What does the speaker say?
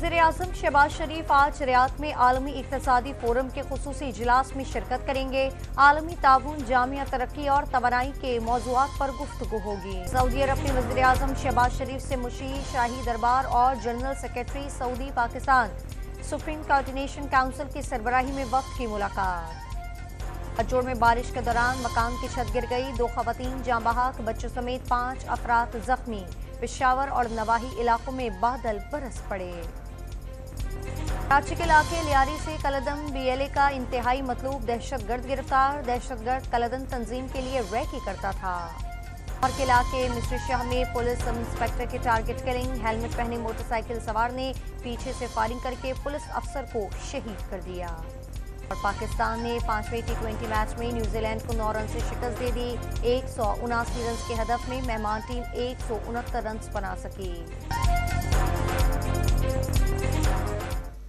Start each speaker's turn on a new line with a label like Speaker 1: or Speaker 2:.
Speaker 1: वज़ीर-ए-आज़म शहबाज शरीफ आज रियाद में आलमी इक़्तिसादी फोरम के खुसूसी इजलास में शिरकत करेंगे। आलमी ताउन, जामिया तरक्की और तवानाई के मौज़ूआत पर गुफ्तगू होगी। सऊदी अरब में वज़ीर-ए-आज़म शहबाज शरीफ से मुशीर, शाही दरबार और general secretary Saudi Pakistan supreme coordination council की सरबराही में वक्त की मुलाकात। अजोड़ में बारिश के दौरान मकान की छत गिर गई, 2 खवातीन जाँ बहक, बच्चों समेत 5 अफराद जख्मी। पेशावर और नवाही इलाकों में बादल बरस पड़े। कराची के इलाके लियारी से कलदम BLA का इंतहाई मतलूब दहशतगर्द गिरफ्तार। दहशतगर्द कलदम तंजीम के लिए रैकी करता था। और के इलाके मिस्र शाह में पुलिस इंस्पेक्टर की टारगेट किलिंग। हेलमेट पहने मोटरसाइकिल सवार ने पीछे से फायरिंग करके पुलिस अफसर को शहीद कर दिया। और पाकिस्तान ने 5वें T20 मैच में न्यूजीलैंड को 9 रन से शिकस्त दे दी। 179 रन के हदफ में मेहमान टीम 169 रन बना सकी।